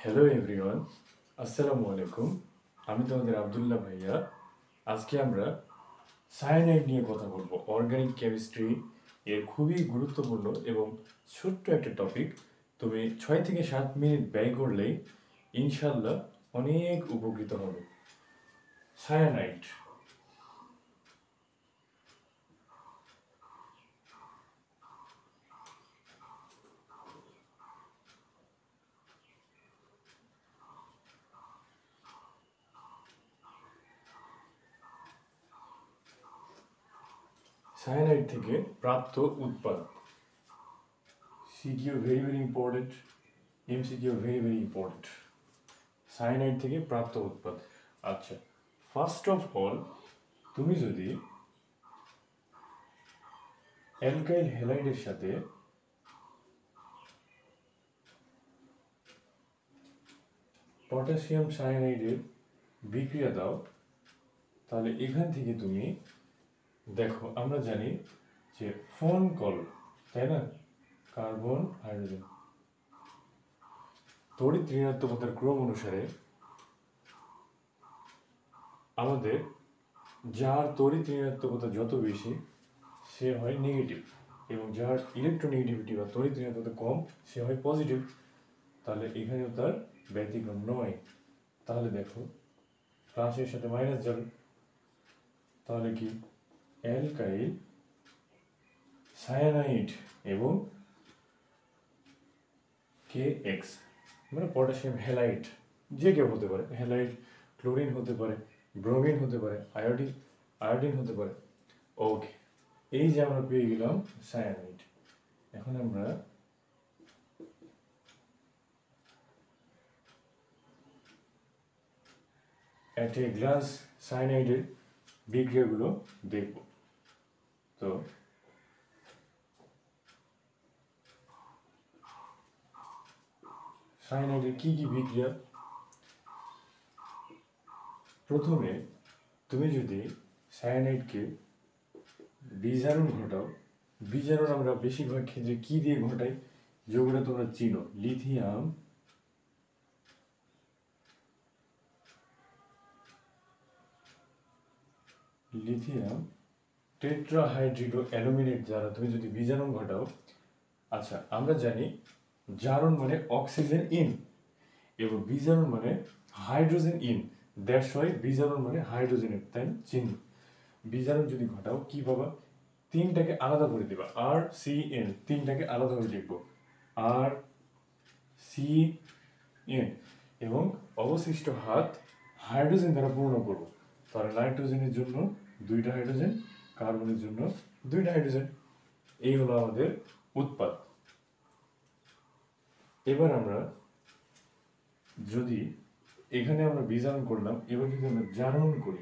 Hello everyone, আসসালামু আলাইকুম। আমি তোমাদের আবদুল্লাহ ভাইয়া। আজকে আমরা সায়ানাইড নিয়ে কথা বলবো। অর্গানিক কেমিস্ট্রি এর খুবই গুরুত্বপূর্ণ এবং ছোট্ট একটা টপিক। তুমি 6 থেকে 7 মিনিট ব্যয় করলেই ইনশাল্লাহ অনেক উপকৃত হবে। সায়ানাইড সায়ানাইড থেকে প্রাপ্ত উৎপাদ। CQ very very important, MCQ very very important. সায়ানাইড থেকে প্রাপ্ত উৎপাদ। আচ্ছা, ফার্স্ট অফ অল তুমি যদি অ্যালকাইল হ্যালাইডের সাথে পটাশিয়াম সায়ানাইডের বিক্রিয়া দাও, তাহলে এখান থেকে তুমি দেখো, আমরা জানি যে ফোন কল, তাই না, কার্বন হাইড্রোজেন, তড়িৎ ঋণাত্মকতার ক্রম অনুসারে আমাদের যার তড়িৎ ঋণাত্মকতা যত বেশি সে হয় নেগেটিভ, এবং যার ইলেকট্রোনেগেটিভিটি বা তড়িৎ ঋণাত্মকতা কম সে হয় পজিটিভ। তাহলে এখানেও তার ব্যতিক্রম নয়। তাহলে দেখো, প্লাসের সাথে মাইনাস যাবে, তাহলে কি অ্যালকাইল সায়ানাইড এবং KX মানে পটাশিয়াম হ্যালাইড, যে কেউ হতে পারে, হ্যালাইড ক্লোরিন হতে পারে, ব্রোমিন হতে পারে, আয়োডিন হতে পারে। ওকে, এই যে আমরা পেয়ে গেলাম সায়ানাইড। এখন আমরা একটা গ্লাস সায়ানাইডের বিক্রিয়াগুলো দেখব। তো সায়ানাইডের কি কি বিক্রিয়া? প্রথমে তুমি যদি সায়ানাইডকে বিজারণ ঘটাও, বিজারণ আমরা বেশিরভাগ ক্ষেত্রে কি দিয়ে ঘটাই, যেগুলো তোমরা চিনো, লিথিয়াম টেট্রাহাইড্রিডো অ্যালুমিনেট দ্বারা তুমি যদি বিজারণ ঘটাও। আচ্ছা, আমরা জানি জারণ মানে অক্সিজেন ইন এবং বিজারণ মানে হাইড্রোজেন ইন। দ্যাটস ওয়াই বিজারণ মানে হাইড্রোজেনের, তাই না, চিহ্ন। বিজারণ যদি ঘটাও কি পাবা? তিনটাকে আলাদা করে দিবা, RCN, তিনটাকে আলাদাভাবে লিখবো, RCN, এবং অবশিষ্ট হাত হাইড্রোজেন দ্বারা পূর্ণ করবো। তাহলে নাইট্রোজেনের জন্য 2টা হাইড্রোজেন, কার্বনের জন্য 2টা হাইড্রোজেন। এই হলো আমাদের উৎপাদ। এবার আমরা যদি এখানে আমরা বিজারণ করলাম, এবার যদি আমরা জারণ করি,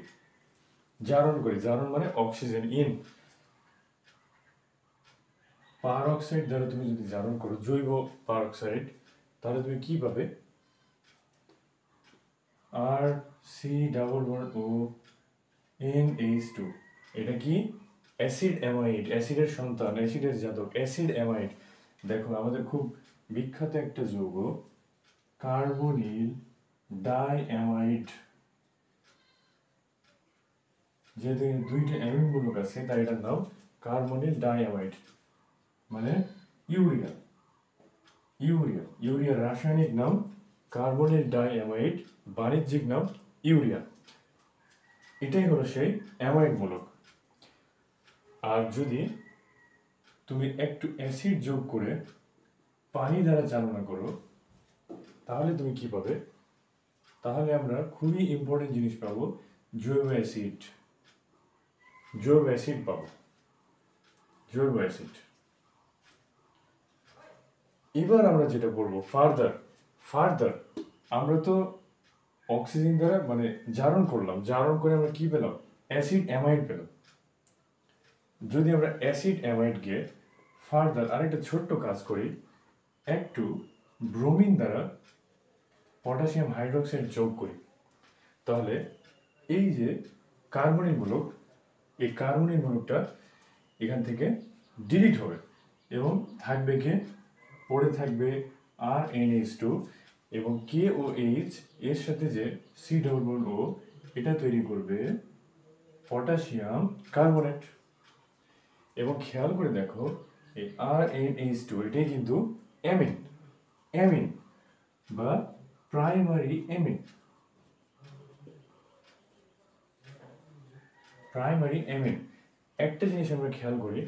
জারণ মানে অক্সিজেন ইন, পার অক্সাইড দ্বারা তুমি যদি জারণ করো, জৈব পার অক্সাইড, তাহলে তুমি কি পাবে? RC+O NH2। এটা কি? অ্যাসিড অ্যামাইড, অ্যাসিডের সন্তান, অ্যাসিডের জাতক, অ্যাসিড অ্যামাইড। দেখো, আমাদের খুব বিখ্যাত একটা যৌগ কার্বনিল ডাইঅ্যামাইড, যেহেতু 2টা অ্যামিন মূলক আছে তাই এটার নাম কার্বনিল ডাইঅ্যামাইড, মানে ইউরিয়া। ইউরিয়ার রাসায়নিক নাম কার্বনিল ডাইঅ্যামাইড, বাণিজ্যিক নাম ইউরিয়া। এটাই হলো সেই অ্যামাইড মূলক। আর যদি তুমি একটু অ্যাসিড যোগ করে পানি দ্বারা চালনা করো, তাহলে তুমি কি পাবে? তাহলে আমরা খুবই ইম্পর্টেন্ট জিনিস পাবো, জৈব অ্যাসিড পাবো, জৈব অ্যাসিড। এবার আমরা যেটা বলবো ফার্দার আমরা তো অক্সিজেন দ্বারা মানে জারণ করলাম, জারণ করে আমরা কি পেলাম? অ্যাসিড অ্যামাইড পেলাম। যদি আমরা অ্যাসিড অ্যামাইডকে ফার্দার আরেকটা ছোট্ট কাজ করি, একটু ব্রোমিন দ্বারা পটাশিয়াম হাইড্রোক্সাইড যোগ করি, তাহলে এই যে কার্বনিক মূলক, এই কার্বনিক মূলকটা এখান থেকে ডিলিট হবে এবং থাকবে কে? পড়ে থাকবে RNH2 এবং কে ও এইচ এর সাথে যে সি ডবল বন্ড ও এটা তৈরি করবে পটাশিয়াম কার্বনেট। এবং খেয়াল করে দেখো এই RnH2 এটাই কিন্তু অ্যামিন, অ্যামিন বা প্রাইমারি অ্যামিন, প্রাইমারি অ্যামিন। একটা জিনিস আমরা খেয়াল করি,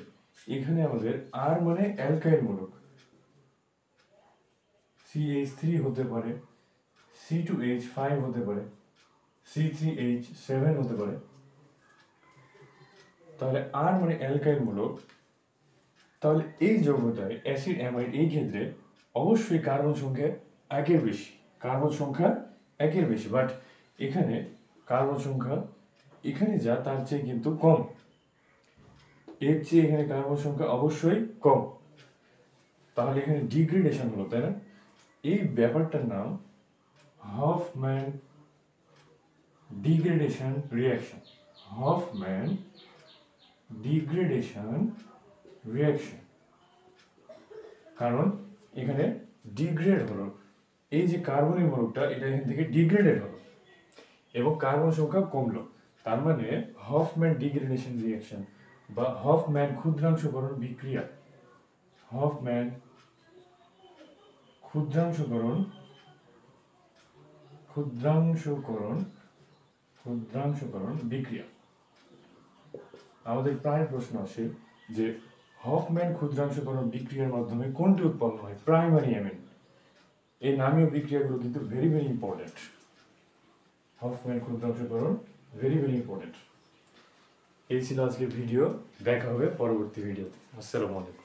এখানে আমাদের আর মানে অ্যালকাইল মূলক, CH3 হতে পারে, C2H5 হতে পারে, C3H7 হতে পারে। তাহলে আর মানে অ্যালকাইল মূলক, তাহলে এই যৌগটায় অ্যাসিড অ্যামাইড এই ক্ষেত্রে অবশ্যই কার্বন সংখ্যা একের বেশি, কার্বন সংখ্যা একের বেশি। বাট এখানে কার্বন সংখ্যা এখানে যা তার চেয়ে কিন্তু কম, এর চেয়ে এখানে কার্বন সংখ্যা অবশ্যই কম। তাহলে এখানে ডিগ্রেডেশন হলো, তাই না? এই ব্যাপারটার নাম Hoffmann degradation reaction, Hoffmann degradation reaction. কারণ এখানে ডিগ্রেড হলো, এই যে কার্বনের মূলকটা এটা এখান থেকে ডিগ্রেডেড হলো এবং কার্বন সংখ্যা কমলো। তার মানে হফম্যান ডিগ্রেডেশন রিঅ্যাকশন বা হফম্যান ক্ষুদ্রাংশকরণ বিক্রিয়া, হফম্যান ক্ষুদ্রাংশকরণ ক্ষুদ্রাংশকরণ ক্ষুদ্রাংশকরণ বিক্রিয়া। আমাদের প্রায় প্রশ্ন আসে যে হফম্যান ক্ষুদ্রাংশকরণ বিক্রিয়ার মাধ্যমে কোনটি উৎপন্ন হয়? Primary amine. এই নামীয় বিক্রিয়াগুলো কিন্তু ভেরি ভেরি ইম্পর্টেন্ট। হফম্যান ক্ষুদ্রাংশকরণ ভেরি ভেরি ইম্পর্টেন্ট। এই ছিল আজকের ভিডিও, দেখা হবে পরবর্তী ভিডিওতে। আসসালামু আলাইকুম।